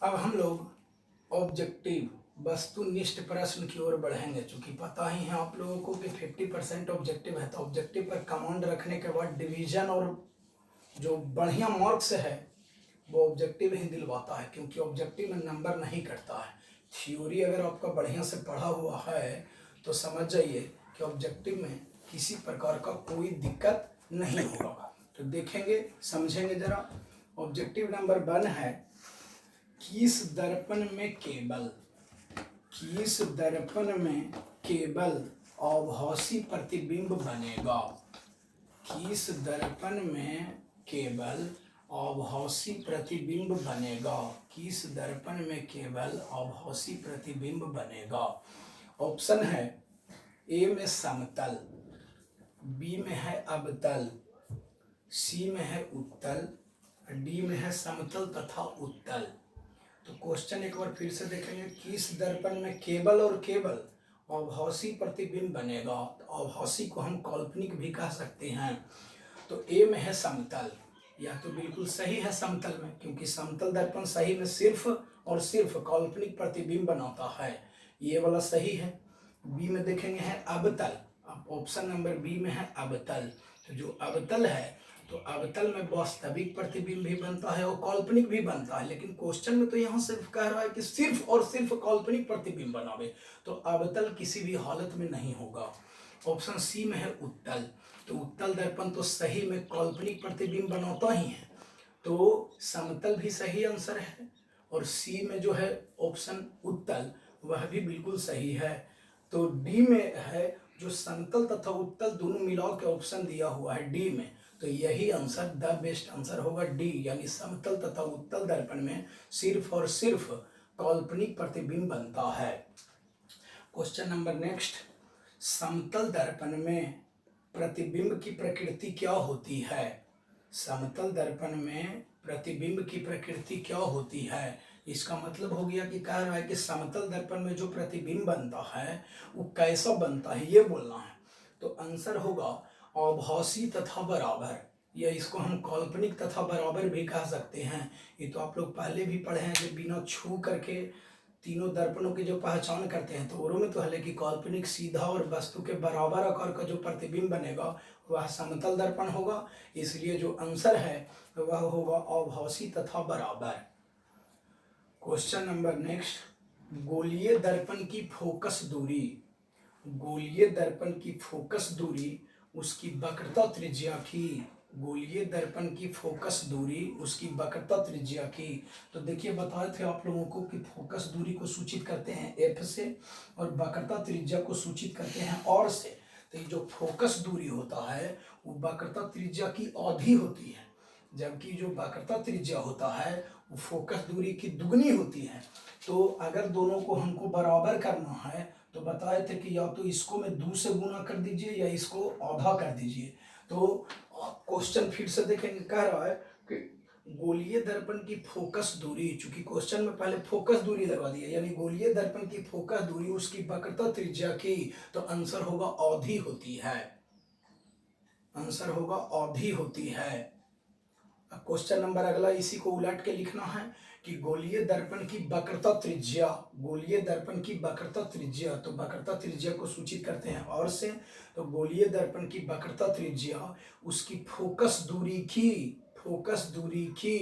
अब हम लोग ऑब्जेक्टिव वस्तुनिष्ठ प्रश्न की ओर बढ़ेंगे। चूंकि पता ही है आप लोगों को कि 50% ऑब्जेक्टिव है, तो ऑब्जेक्टिव पर कमांड रखने के बाद डिवीजन और जो बढ़िया मार्क्स है वो ऑब्जेक्टिव ही दिलवाता है, क्योंकि ऑब्जेक्टिव में नंबर नहीं कटता है। थ्योरी अगर आपका बढ़िया से पढ़ा हुआ है तो समझ जाइए कि ऑब्जेक्टिव में किसी प्रकार का कोई दिक्कत नहीं होगा। तो देखेंगे, समझेंगे जरा। ऑब्जेक्टिव नंबर 1 है, किस दर्पण में केवल आभासी प्रतिबिंब बनेगा। किस दर्पण में केवल आभासी प्रतिबिंब बनेगा। किस दर्पण में केवल आभासी प्रतिबिंब बनेगा। ऑप्शन है ए में समतल, बी में है अवतल, सी में है उत्तल, डी में है समतल तथा उत्तल। तो क्वेश्चन एक बार फिर से देखेंगे, किस दर्पण में केवल और केवल आभासी प्रतिबिंब बनेगा। तो आभासी को हम काल्पनिक भी कह सकते हैं। तो ए में है समतल, या तो बिल्कुल सही है समतल में, क्योंकि समतल दर्पण सही में सिर्फ और सिर्फ काल्पनिक प्रतिबिंब बनाता है, ये वाला सही है। बी में देखेंगे है अवतल, अब ऑप्शन नंबर बी में है अवतल। तो जो अवतल है तो अवतल में वास्तविक प्रतिबिंब भी बनता है और काल्पनिक भी बनता है, लेकिन क्वेश्चन में तो यहाँ सिर्फ कह रहा है कि सिर्फ और सिर्फ काल्पनिक प्रतिबिंब बनावे, तो अवतल किसी भी हालत में नहीं होगा। ऑप्शन सी में है उत्तल, तो उत्तल दर्पण तो सही में काल्पनिक प्रतिबिंब बनाता ही है, तो समतल भी सही आंसर है। और सी में जो है ऑप्शन उत्तल वह भी बिल्कुल सही है। तो डी में है जो समतल तथा उत्तल दोनों मिला के ऑप्शन दिया हुआ है डी में, तो यही आंसर द बेस्ट आंसर होगा डी, यानी समतल तथा उत्तल दर्पण में सिर्फ और सिर्फ काल्पनिक प्रतिबिंब बनता है। क्वेश्चन नंबर नेक्स्ट, समतल दर्पण में प्रतिबिंब की प्रकृति क्या होती है। समतल दर्पण में प्रतिबिंब की प्रकृति क्या होती है। इसका मतलब हो गया कि कह रहा है कि समतल दर्पण में जो प्रतिबिंब बनता है वो कैसा बनता है, ये बोलना है। तो आंसर होगा आभासी तथा बराबर, या इसको हम काल्पनिक तथा बराबर भी कह सकते हैं। ये तो आप लोग पहले भी पढ़े हैं कि बिना छू करके तीनों दर्पणों की जो पहचान करते हैं, तो औरों में तो है कि काल्पनिक सीधा और वस्तु के बराबर आकार का जो प्रतिबिंब बनेगा वह समतल दर्पण होगा। इसलिए जो आंसर है वह होगा आभासी तथा बराबर। क्वेश्चन नंबर नेक्स्ट, गोलीय दर्पण की फोकस दूरी। गोलीय दर्पण की फोकस दूरी उसकी वक्रता त्रिज्या की। गोलीय दर्पण की फोकस दूरी उसकी वक्रता त्रिज्या की। तो देखिए बताए थे आप लोगों को कि फोकस दूरी को सूचित करते हैं एफ से और वक्रता त्रिज्या को सूचित करते हैं और से। तो ये जो फोकस दूरी होता है वो वक्रता त्रिज्या की आधी होती है, जबकि जो वक्रता त्रिज्या होता है वो फोकस दूरी की दुगनी होती है। तो अगर दोनों को हमको बराबर करना है तो बताए थे कि या तो इसको में 2 से गुना कर दीजिए या इसको आधा कर दीजिए। तो क्वेश्चन फिर से देखेंगे, कह रहा है कि गोलीय दर्पण की फोकस दूरी, चूंकि क्वेश्चन में पहले फोकस दूरी लगा दिया, यानी गोलीय दर्पण की फोकस दूरी उसकी वक्रता त्रिज्या की, तो आंसर होगा आधी होती है। आंसर होगा आधी होती है। अब क्वेश्चन नंबर अगला इसी को उलट के लिखना है कि गोलीय दर्पण की वक्रता त्रिज्या, गोलीय दर्पण की वक्रता त्रिज्या, तो वक्रता त्रिज्या को सूचित करते हैं और से। तो गोलीय दर्पण की वक्रता त्रिज्या उसकी फोकस दूरी की, फोकस दूरी की,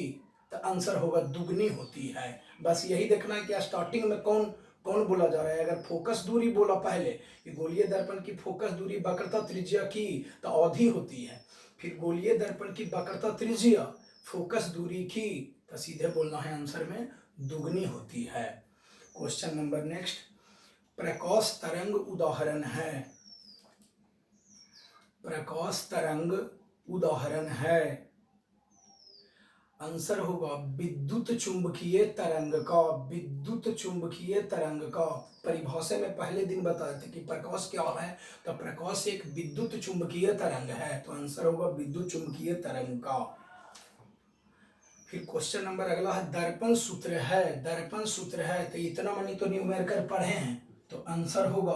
तो आंसर होगा दुगनी होती है। बस यही देखना है कि स्टार्टिंग में कौन कौन बोला जा रहा है। अगर फोकस दूरी बोला पहले कि गोलीय दर्पण की फोकस दूरी वक्रता त्रिज्या की तो आधी होती है, फिर गोलीय दर्पण की वक्रता त्रिज्या फोकस दूरी की, तो सीधे बोलना है आंसर में दुगनी होती है। क्वेश्चन नंबर नेक्स्ट, प्रकाश तरंग उदाहरण है। प्रकाश तरंग उदाहरण है। आंसर होगा विद्युत चुंबकीय तरंग का। विद्युत चुंबकीय तरंग का परिभाषा में पहले दिन बताए थे कि प्रकाश क्या है, तो प्रकाश एक विद्युत चुंबकीय तरंग है, तो आंसर होगा विद्युत चुंबकीय तरंग का। फिर क्वेश्चन नंबर अगला है दर्पण सूत्र है। दर्पण सूत्र है तो इतना मनी तो न्यूमेरिकल पढ़े हैं, तो आंसर होगा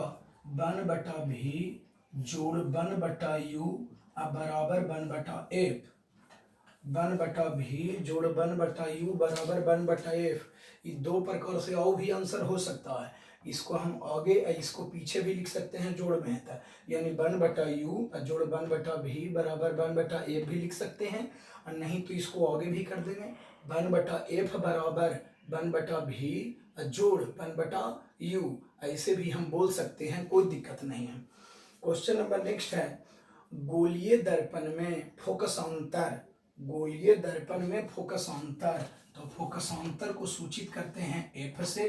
1/v जोड़ 1/u बराबर 1/f। वन बटा भी जोड़ वन बटा यू बराबर वन बटा एफ। ये दो प्रकार से और भी आंसर हो सकता है। इसको हम आगे इसको पीछे भी लिख सकते हैं जोड़ में है, यानी वन बटा यू जोड़ वन बटा भी बराबर वन बटा एफ भी लिख सकते हैं, और नहीं तो इसको आगे भी कर देंगे वन बटा एफ बराबर वन बटा भी जोड़ वन बटा यू, ऐसे भी हम बोल सकते हैं, कोई दिक्कत नहीं है। क्वेश्चन नंबर नेक्स्ट है, गोलीय दर्पण में फोकसांतर, गोलीय दर्पण में फोकसांतर, तो फोकसांतर को सूचित करते हैं एफ से,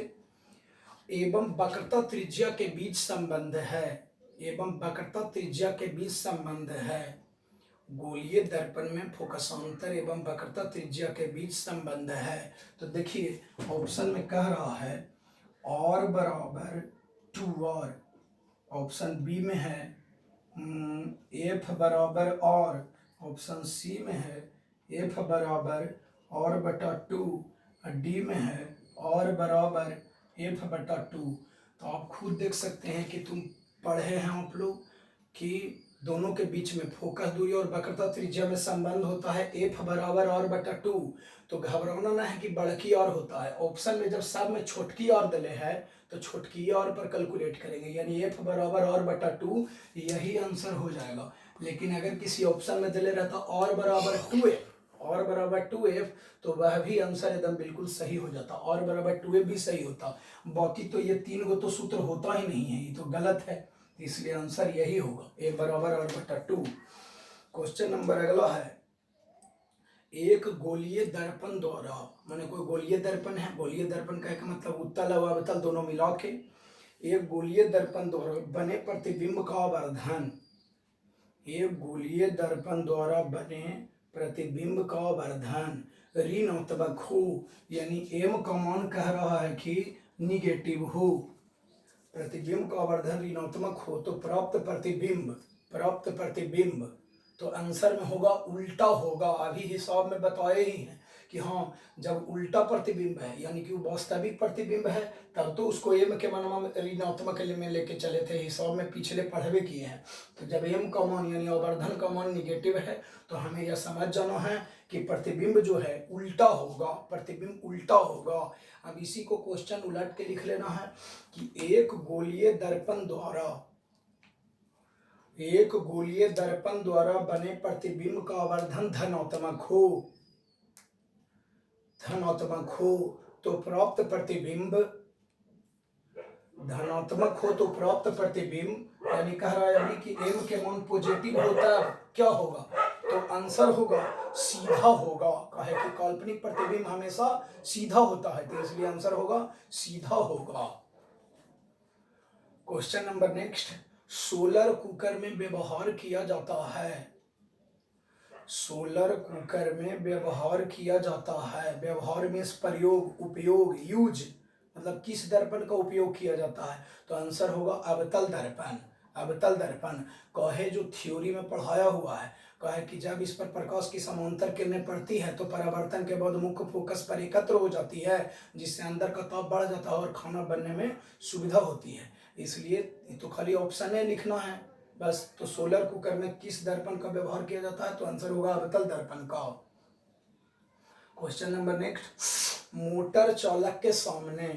एवं वक्रता त्रिज्या के बीच संबंध है, एवं वक्रता त्रिज्या के बीच संबंध है। गोलीय दर्पण में फोकसांतर एवं वक्रता त्रिज्या के बीच संबंध है। तो देखिए ऑप्शन में कह रहा है और बराबर 2r, ऑप्शन बी में है एफ बराबर और, ऑप्शन सी में है एफ बराबर और बटा 2, डी में है और बराबर एफ बटा 2। तो आप खुद देख सकते हैं कि तुम पढ़े हैं आप लोग कि दोनों के बीच में फोकस दूरी और वक्रता त्रिज्या में संबंध होता है एफ बराबर और बटा 2। तो घबराना ना है कि बड़की और होता है, ऑप्शन में जब सब में छोटकी और दले है तो छोटकी और पर कैलकुलेट करेंगे, यानी एफ बराबर और बटा 2 यही आंसर हो जाएगा। लेकिन अगर किसी ऑप्शन में दले रहता और बराबर 2f, और बराबर 2f, तो वह भी आंसर एकदम बिल्कुल सही हो जाता, और बराबर 2f भी सही होता। बाकी तो ये तीन गो तो सूत्र होता ही नहीं है, ये तो गलत है, इसलिए आंसर यही होगा ए बराबर और बटा 2। क्वेश्चन नंबर अगला है, एक गोलीय दर्पण द्वारा, माने कोई गोलीय दर्पण है, गोलीय दर्पण का मतलब उत्तल और अवतल दोनों मिला के, एक गोलीय दर्पण द्वारा बने प्रतिबिंब का आवर्धन, एक गोलीय दर्पण द्वारा बने प्रतिबिंब का आवर्धन ऋणात्मक हो, यानी एम का मान कह रहा है कि निगेटिव हो, प्रतिबिंब का आवर्धन ऋणात्मक हो तो प्राप्त प्रतिबिंब, प्राप्त प्रतिबिंब तो आंसर में होगा उल्टा होगा। अभी हिसाब में बताए ही हैं कि हाँ जब उल्टा प्रतिबिंब है यानी कि वो वास्तविक प्रतिबिंब है तब तो उसको एम के मान में ऋणात्मक में लेके चले थे, हिसाब में पिछले पढ़वे किए हैं। तो जब एम का मान यानी आवर्धन का मान निगेटिव है तो हमें यह समझ जाना है कि प्रतिबिंब जो है उल्टा होगा, प्रतिबिंब उल्टा होगा। अब इसी को क्वेश्चन उलट के लिख लेना है कि एक गोलीय दर्पण द्वारा, एक गोलीय दर्पण द्वारा बने प्रतिबिंब का आवर्धन धनात्मक हो, धनात्मक हो तो प्राप्त प्रतिबिंब, धनात्मक हो तो प्राप्त प्रतिबिंब यानी कह रहा है यानी कि एम के मान पॉजिटिव होता है क्या होगा, तो आंसर होगा सीधा होगा, कहे कि काल्पनिक प्रतिबिंब हमेशा सीधा होता है, तो इसलिए आंसर होगा सीधा होगा। Question number next, solar cooker में व्यवहार किया जाता है, सोलर कुकर में व्यवहार किया जाता है, व्यवहार में प्रयोग उपयोग यूज मतलब किस दर्पण का उपयोग किया जाता है, तो आंसर होगा अवतल दर्पण, अवतल दर्पण। कहे जो थ्योरी में पढ़ाया हुआ है, कहे कि जब इस पर प्रकाश की समांतर किरणें पड़ती है तो परावर्तन के बाद मुख्य फोकस पर एकत्र हो जाती है जिससे अंदर का ताप बढ़ जाता है और खाना बनने में सुविधा होती है, इसलिए तो खाली ऑप्शन है लिखना है बस। तो सोलर कुकर में किस दर्पण का व्यवहार किया जाता है, तो आंसर होगा अवतल दर्पण का। क्वेश्चन नंबर नेक्स्ट, मोटर चालक के सामने,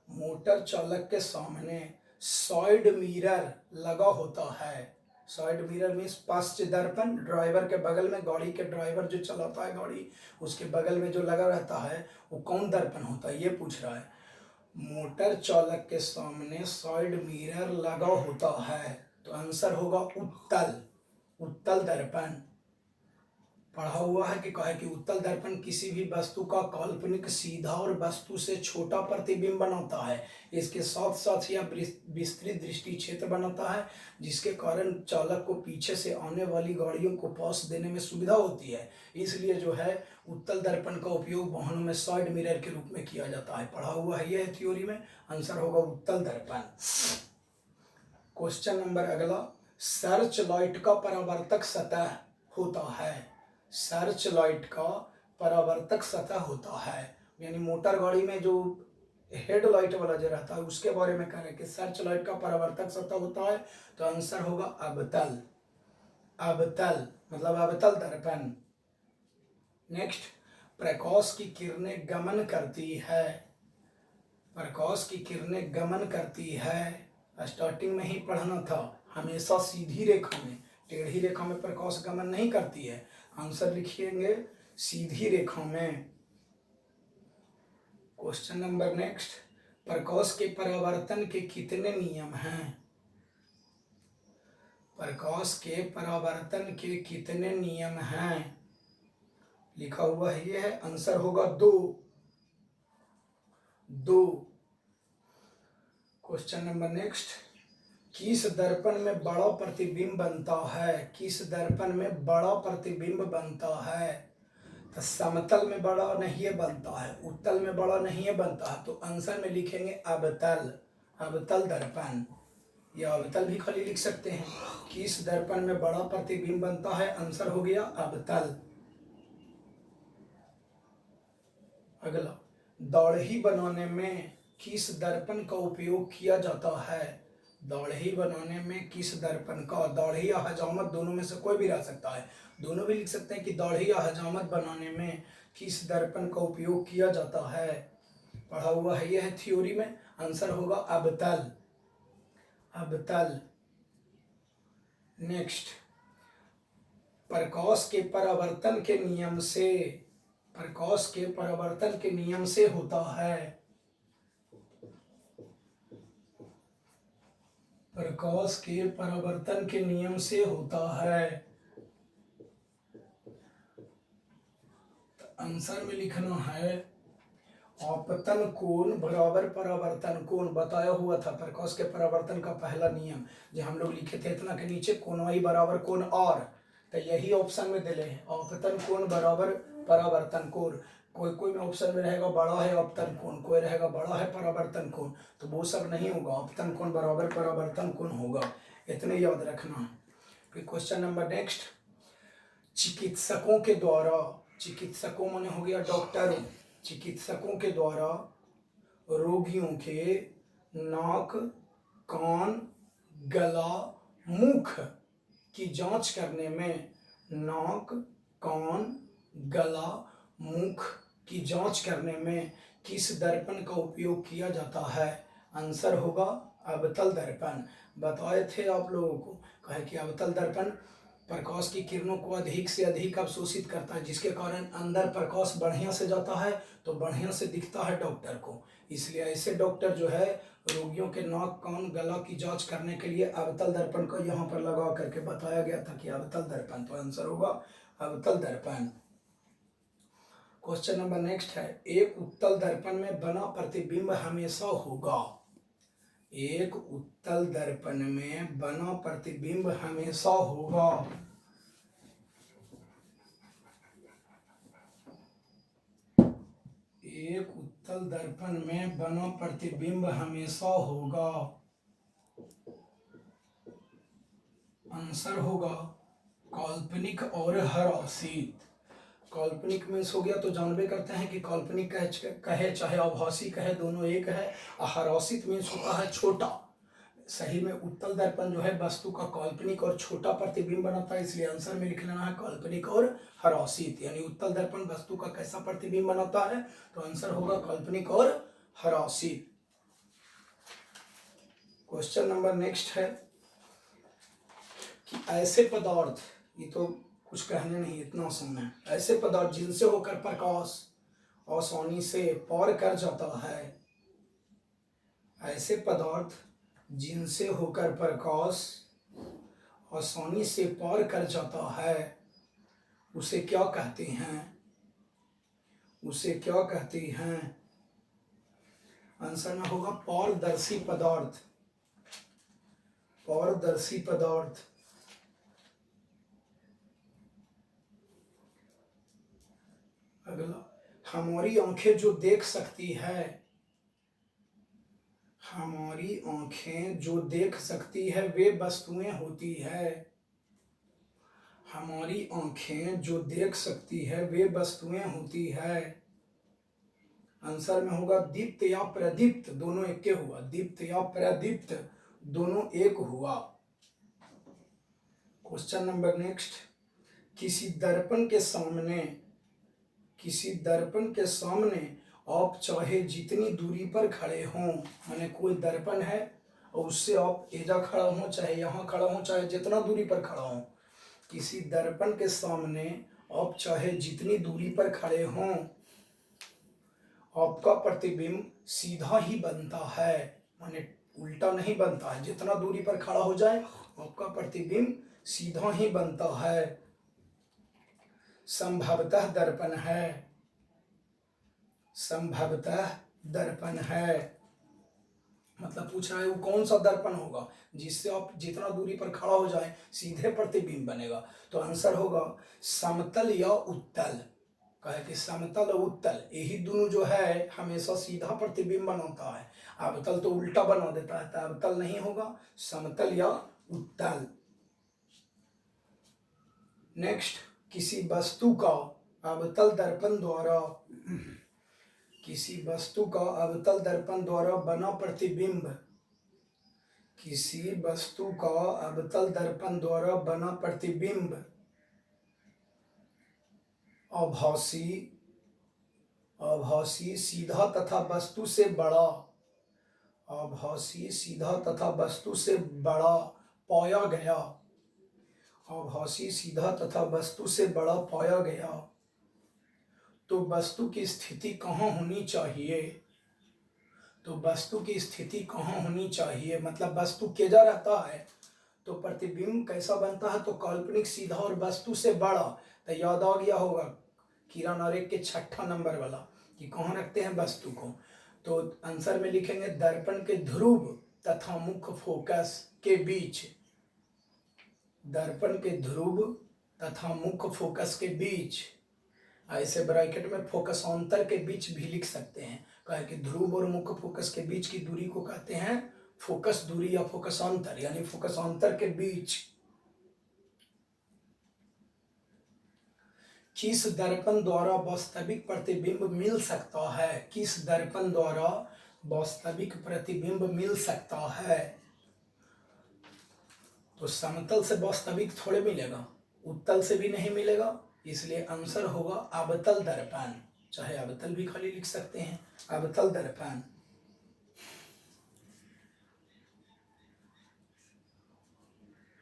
मोटर चालक के सामने साइड मिरर लगा होता है, साइड मिरर मीन्स पश्च दर्पण, ड्राइवर के बगल में, गाड़ी के ड्राइवर जो चलाता है गाड़ी उसके बगल में जो लगा रहता है वो कौन दर्पण होता है ये पूछ रहा है। मोटर चालक के सामने साइड मिरर लगा होता है तो आंसर होगा उत्तल, उत्तल दर्पण। पढ़ा हुआ है कि कहे कि उत्तल दर्पण किसी भी वस्तु का काल्पनिक सीधा और वस्तु से छोटा प्रतिबिंब बनाता है, इसके साथ साथ यह विस्तृत दृष्टि क्षेत्र बनाता है जिसके कारण चालक को पीछे से आने वाली गाड़ियों को पास देने में सुविधा होती है, इसलिए जो है उत्तल दर्पण का उपयोग वाहनों में साइड मिरर के रूप में किया जाता है, पढ़ा हुआ है यह थ्योरी में, आंसर होगा उत्तल दर्पण। क्वेश्चन नंबर अगला, सर्च लाइट का परावर्तक सतह होता है, सर्च लाइट का परावर्तक सतह होता है, यानी मोटर गाड़ी में जो हेडलाइट वाला जो रहता है उसके बारे में कह रहे हैं कि सर्च लाइट का परावर्तक सतह होता है, तो आंसर होगा अवतल, अवतल मतलब अवतल दर्पण। नेक्स्ट, प्रकाश की किरणें गमन करती है। प्रकाश की किरणें गमन करती है, स्टार्टिंग में ही पढ़ना था। हमेशा सीधी रेखा में, टेढ़ी रेखा में प्रकाश गमन नहीं करती है। आंसर लिखिएंगे सीधी रेखा में। क्वेश्चन नंबर नेक्स्ट, प्रकाश के परावर्तन के कितने नियम हैं? प्रकाश के परावर्तन के कितने नियम हैं? लिखा हुआ है, ये है, आंसर होगा 2। क्वेश्चन नंबर नेक्स्ट, किस दर्पण में बड़ा प्रतिबिंब बनता है? किस दर्पण में बड़ा प्रतिबिंब बनता है? तो समतल में बड़ा नहीं बनता है, उत्तल में बड़ा नहीं बनता है, तो आंसर में लिखेंगे अवतल। अवतल दर्पण, या अवतल भी खाली लिख सकते हैं। किस दर्पण में बड़ा प्रतिबिंब बनता है? आंसर हो गया अवतल। अगला, दाढ़ी बनाने में किस दर्पण का उपयोग किया जाता है? दाढ़ी बनाने में किस दर्पण का? दाढ़ी या हजामत, दोनों में से कोई भी रह सकता है, दोनों भी लिख सकते हैं कि दाढ़ी या हजामत बनाने में किस दर्पण का उपयोग किया जाता है। पढ़ा हुआ है, यह है थ्योरी में। आंसर होगा अवतल। अवतल। नेक्स्ट, प्रकाश के परावर्तन के नियम से, प्रकाश के परावर्तन के नियम से होता है। प्रकाश के परावर्तन के नियम से होता है, तो आंसर में लिखना है आपतन कोण बराबर परावर्तन कोण। बताया हुआ था प्रकाश के परावर्तन का पहला नियम, जो हम लोग लिखे थे इतना के नीचे, कोण y बराबर कोण r, तो यही ऑप्शन में दिले हैं, आपतन कोण बराबर परावर्तन कोण। कोई कोई में ऑप्शन में रहेगा बड़ा है आपतन कोण, कोई रहेगा बड़ा है परावर्तन कोण, तो वो सब नहीं होगा, आपतन कोण बराबर परावर्तन कोण होगा, इतने याद रखना है। फिर क्वेश्चन नंबर नेक्स्ट, चिकित्सकों के द्वारा, चिकित्सकों माने हो गया डॉक्टर, चिकित्सकों के द्वारा रोगियों के नाक, कान, गला, मुख की जांच करने में, नाक, कान, गला, मुख की जांच करने में किस दर्पण का उपयोग किया जाता है? आंसर होगा अवतल दर्पण। बताए थे आप लोगों को, कहे कि अवतल दर्पण प्रकाश की किरणों को अधिक से अधिक अवशोषित करता है, जिसके कारण अंदर प्रकाश बढ़िया से जाता है, तो बढ़िया से दिखता है डॉक्टर को। इसलिए ऐसे डॉक्टर जो है रोगियों के नाक, कान, गला की जांच करने के लिए अवतल दर्पण को यहाँ पर लगा करके बताया गया था कि अवतल दर्पण, तो आंसर होगा अवतल दर्पण। क्वेश्चन नंबर नेक्स्ट है, एक उत्तल दर्पण में बना प्रतिबिंब हमेशा होगा। एक उत्तल दर्पण में बना प्रतिबिंब हमेशा होगा। एक उत्तल दर्पण में बना प्रतिबिंब हमेशा होगा, आंसर होगा काल्पनिक और हरासित। काल्पनिक मीन्स हो गया तो जानबे करते हैं कि काल्पनिक कहे चाहे आभासी कहे, दोनों एक है। हरासित मीन्स होता है छोटा। सही में उत्तल दर्पण जो है वस्तु का काल्पनिक और छोटा प्रतिबिंब बनाता है, इसलिए आंसर में लिख लेना है काल्पनिक और हरासित। यानी उत्तल दर्पण वस्तु का कैसा प्रतिबिंब बनाता है, तो आंसर होगा काल्पनिक और हरासित। क्वेश्चन नंबर नेक्स्ट है कि ऐसे पदार्थ, ये तो कुछ कहने नहीं, इतना सुनना, ऐसे पदार्थ जिनसे होकर प्रकाश आसानी से पार कर जाता है, ऐसे पदार्थ जिनसे होकर प्रकाश आसानी से पार कर जाता है, उसे क्या कहते हैं? उसे क्या कहते हैं? आंसर में होगा पारदर्शी पदार्थ। पारदर्शी पदार्थ। अगला, हमारी आंखें जो देख सकती है, हमारी आंखें जो देख सकती है वे वस्तुएं होती है। हमारी आंखें जो देख सकती है वे वस्तुएं होती है। आंसर में होगा दीप्त या प्रदीप्त, दोनों एक के हुआ, दीप्त या प्रदीप्त दोनों एक हुआ। क्वेश्चन नंबर नेक्स्ट, किसी दर्पण के सामने किसी दर्पण के सामने आप चाहे जितनी दूरी पर खड़े हों, माने कोई दर्पण है और उससे आप एजा खड़ा हो, चाहे यहाँ खड़ा हो, चाहे जितना दूरी पर खड़ा हो, किसी दर्पण के सामने आप चाहे जितनी दूरी पर खड़े हों, आपका प्रतिबिंब सीधा ही बनता है, माने उल्टा नहीं बनता है। जितना दूरी पर खड़ा हो जाए आपका प्रतिबिंब सीधा ही बनता है। संभवतः दर्पण है, संभवतः दर्पण है, मतलब पूछ रहा है वो कौन सा दर्पण होगा जिससे आप जितना दूरी पर खड़ा हो जाए सीधे प्रतिबिंब बनेगा। तो आंसर होगा समतल या उत्तल। कहे कि समतल और उत्तल यही दोनों जो है हमेशा सीधा प्रतिबिंब बनाता है, अवतल तो उल्टा बना देता है, तो अवतल नहीं होगा, समतल या उत्तल। नेक्स्ट, किसी वस्तु का अवतल दर्पण द्वारा, किसी वस्तु का अवतल दर्पण द्वारा बना प्रतिबिंब, किसी वस्तु का अवतल दर्पण द्वारा बना प्रतिबिंब आभासी, आभासी सीधा तथा वस्तु से बड़ा, आभासी सीधा तथा वस्तु से बड़ा पाया गया, आभासी सीधा तथा वस्तु से बड़ा पाया गया। तो वस्तु की स्थिति कहाँ होनी चाहिए, तो वस्तु की स्थिति कहाँ होनी चाहिए, मतलब वस्तु केजा रहता है तो प्रतिबिंब कैसा बनता है, तो काल्पनिक सीधा और वस्तु से बड़ा। तो याद आ गया होगा किरण और एक के 6 नंबर वाला कि कहाँ रखते हैं वस्तु को। तो आंसर में लिखेंगे दर्पण के ध्रुव तथा मुख्य फोकस के बीच, दर्पण के ध्रुव तथा मुख्य फोकस के बीच। ऐसे ब्रैकेट में फोकस अंतर के बीच भी लिख सकते हैं, कहे कि ध्रुव और मुख्य फोकस के बीच की दूरी को कहते हैं फोकस दूरी या फोकस अंतर, यानी फोकस अंतर के बीच। किस दर्पण द्वारा वास्तविक प्रतिबिंब मिल सकता है, किस दर्पण द्वारा वास्तविक प्रतिबिंब मिल सकता है, तो समतल से वास्तविक थोड़े मिलेगा, उत्तल से भी नहीं मिलेगा, इसलिए आंसर होगा अवतल दर्पण, चाहे अवतल भी खाली लिख सकते हैं, अवतल दर्पण।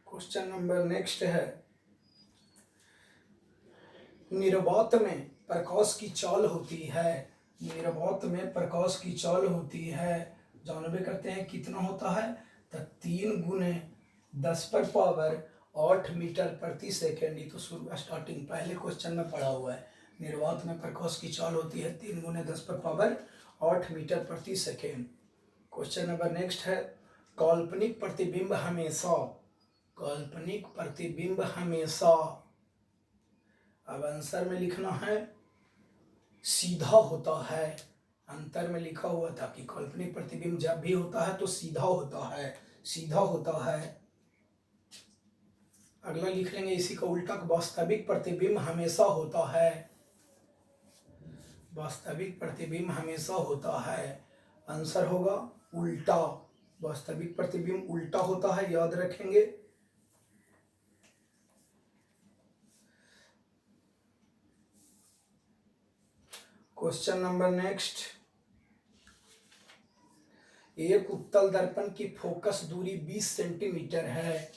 क्वेश्चन नंबर नेक्स्ट है, निर्वात में प्रकाश की चाल होती है, निर्वात में प्रकाश की चाल होती है, जानबे करते हैं कितना होता है, तो 3 गुने 10 पर पावर 8 मीटर प्रति सेकेंड। ये तो शुरू स्टार्टिंग पहले क्वेश्चन में पढ़ा हुआ है। निर्वात में प्रकाश की चाल होती है 3 गुने 10 पर पावर 8 मीटर प्रति सेकेंड। क्वेश्चन नंबर नेक्स्ट है, काल्पनिक प्रतिबिंब हमेशा, काल्पनिक प्रतिबिंब हमेशा, अब आंसर में लिखना है सीधा होता है, अंतर में लिखा हुआ था कि काल्पनिक प्रतिबिंब जब भी होता है तो सीधा होता है, सीधा होता है। अगला लिख लेंगे इसी का उल्टा, वास्तविक प्रतिबिंब हमेशा होता है, वास्तविक प्रतिबिंब हमेशा होता है, आंसर होगा उल्टा, वास्तविक प्रतिबिंब उल्टा होता है, याद रखेंगे। क्वेश्चन नंबर नेक्स्ट, एक उत्तल दर्पण की फोकस दूरी 20 सेंटीमीटर है,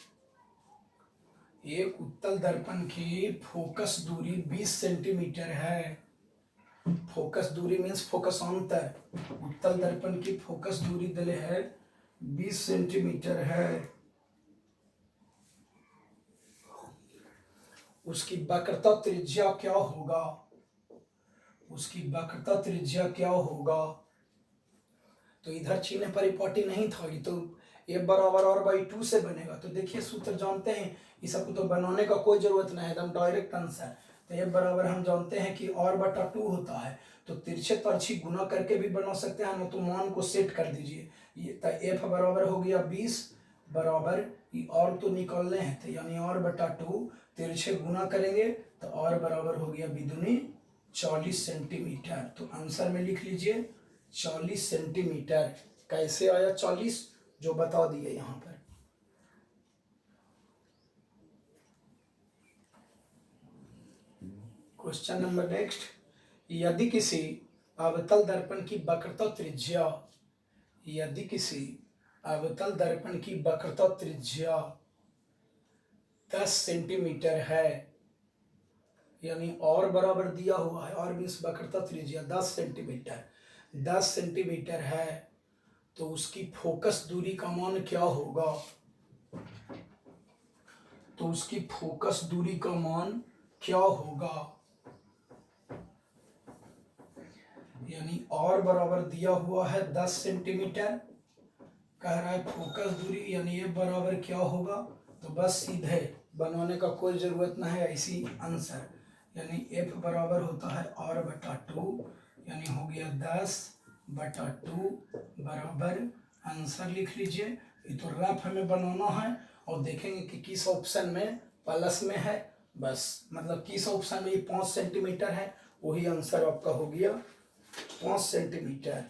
एक उत्तल दर्पण की फोकस दूरी 20 सेंटीमीटर है, फोकस दूरी मीन्स फोकस अंतर, उत्तल दर्पण की फोकस दूरी दिले है 20 सेंटीमीटर है। उसकी वक्रता त्रिज्या क्या होगा, उसकी वक्रता त्रिज्या क्या होगा, तो इधर चिन्ह परिपाटी नहीं था, ये तो ए बराबर और बाई 2 से बनेगा। तो देखिए सूत्र जानते हैं, इस सबको तो बनाने का कोई जरूरत नहीं है, एकदम डायरेक्ट आंसर। तो ए बराबर हम जानते हैं कि और बटा 2 होता है, तो तिरछे परछी गुना करके भी बना सकते हैं, ना तो मान को सेट कर दीजिए। ये तो एफ बराबर हो गया 20 बराबर, ये और तो निकालने हैं, तो यानी और बटा 2 तिरछे गुना करेंगे तो और बराबर हो गया बिदुनी 40 सेंटीमीटर। तो आंसर में लिख लीजिए 40 सेंटीमीटर। कैसे आया 40, जो बता दिए यहाँ पर। क्वेश्चन नंबर नेक्स्ट, यदि किसी अवतल दर्पण की वक्रता त्रिज्या, यदि किसी अवतल दर्पण की वक्रता त्रिज्या 10 सेंटीमीटर है, यानी और बराबर दिया हुआ है, और मीन्स वक्रता त्रिज्या 10 सेंटीमीटर, 10 सेंटीमीटर है, तो उसकी फोकस दूरी का मान क्या होगा? तो उसकी फोकस दूरी का मान क्या होगा? यानी और बराबर दिया हुआ है 10 सेंटीमीटर, कह रहा है फोकस दूरी, यानी ये बराबर क्या होगा? तो बस सीधे बनाने का कोई जरूरत नहीं है, इसी आंसर, यानी एफ बराबर होता है आर बटा 2, यानी हो गया 10 बटा 2 बराबर, आंसर लिख लीजिए। ये तो रफ हमें बनाना है और देखेंगे कि किस ऑप्शन में प्लस में है, बस मतलब किस ऑप्शन में ये 5 सेंटीमीटर है, वही आंसर आपका हो गया 5 centimetre.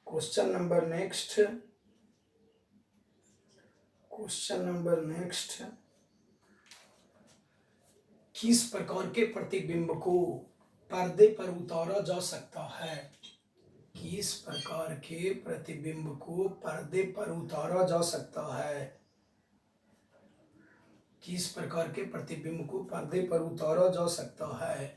Question number next, question number next, किस प्रकार के प्रतिबिंब को पर्दे पर उतारा जा सकता है? किस प्रकार के प्रतिबिंब को पर्दे पर उतारा जा सकता है? किस प्रकार के प्रतिबिंब को पर्दे पर उतारा जा सकता है?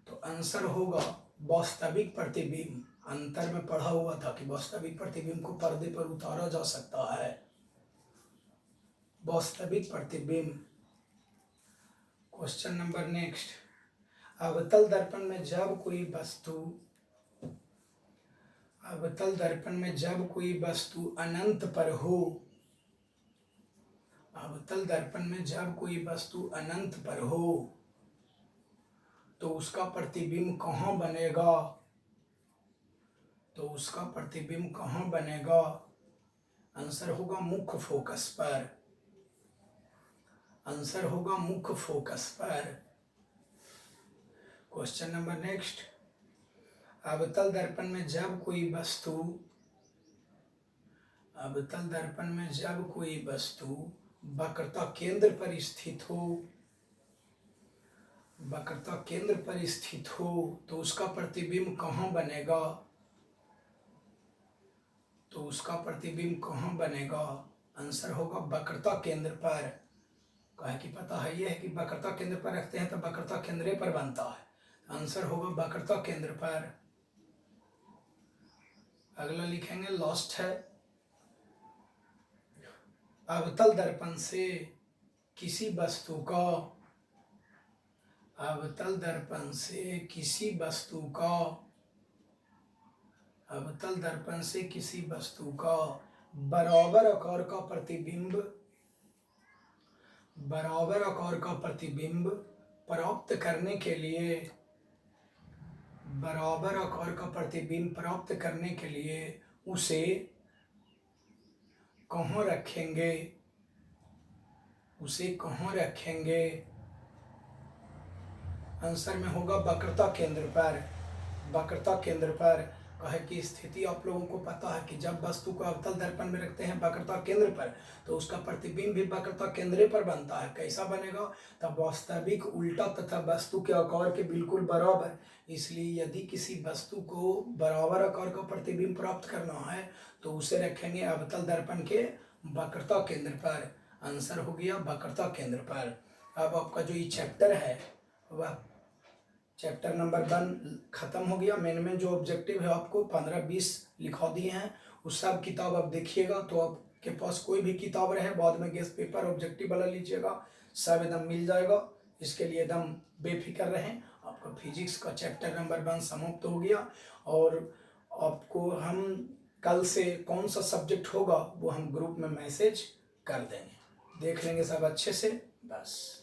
तो आंसर होगा वास्तविक प्रतिबिंब। अंतर में पढ़ा हुआ था कि वास्तविक प्रतिबिंब को पर्दे पर उतारा जा सकता है, वास्तविक प्रतिबिंब। क्वेश्चन नंबर नेक्स्ट, अवतल दर्पण में जब कोई वस्तु, अवतल दर्पण में जब कोई वस्तु अनंत पर हो, अवतल दर्पण में जब कोई वस्तु अनंत पर हो, तो उसका प्रतिबिंब कहाँ बनेगा? तो उसका प्रतिबिंब कहाँ बनेगा? आंसर होगा मुख्य फोकस पर, आंसर होगा मुख्य फोकस पर। क्वेश्चन नंबर नेक्स्ट, अवतल दर्पण में जब कोई वस्तु, अवतल दर्पण में जब कोई वस्तु वक्रता केंद्र पर स्थित हो, वक्रता केंद्र पर स्थित हो, तो उसका प्रतिबिंब कहाँ बनेगा? तो उसका प्रतिबिंब कहाँ बनेगा? आंसर होगा वक्रता केंद्र पर। कहे कि पता है ये है कि वक्रता केंद्र पर रखते हैं तो वक्रता केंद्र पर बनता है, आंसर होगा वक्रता केंद्र पर। अगला लिखेंगे, लास्ट है, अवतल दर्पण से किसी वस्तु का, अवतल दर्पण से किसी वस्तु का, अवतल दर्पण से किसी वस्तु का बराबर आकार का प्रतिबिंब, बराबर आकार का प्रतिबिंब प्राप्त करने के लिए, बराबर आकार का प्रतिबिंब प्राप्त करने के लिए उसे कहाँ रखेंगे? उसे कहाँ रखेंगे? आंसर में होगा वक्रता केंद्र पर, वक्रता केंद्र पर। कहे की स्थिति आप लोगों को पता है कि जब वस्तु को अवतल दर्पण में रखते हैं वक्रता केंद्र पर, तो उसका प्रतिबिंब भी वक्रता केंद्र पर बनता है। कैसा बनेगा? तब वास्तविक उल्टा तथा वस्तु के आकार के बिल्कुल बराबर। इसलिए यदि किसी वस्तु को बराबर आकार का प्रतिबिंब प्राप्त करना है तो उसे रखेंगे अवतल दर्पण के वक्रता केंद्र पर। आंसर हो गया वक्रता केंद्र पर। अब आपका जो ये चैप्टर है वह चैप्टर नंबर 1 खत्म हो गया। मेन में जो ऑब्जेक्टिव है आपको 15-20 लिखा दिए हैं, उस सब किताब आप देखिएगा। तो आपके पास कोई भी किताब रहे, बाद में गेस्ट पेपर ऑब्जेक्टिव वाला लीजिएगा, सब एकदम मिल जाएगा। इसके लिए एकदम बेफिक्र रहें। आपका फिजिक्स का चैप्टर नंबर 1 समाप्त हो गया और आपको हम कल से कौन सा सब्जेक्ट होगा वो हम ग्रुप में मैसेज कर देंगे, देख लेंगे सब अच्छे से। बस।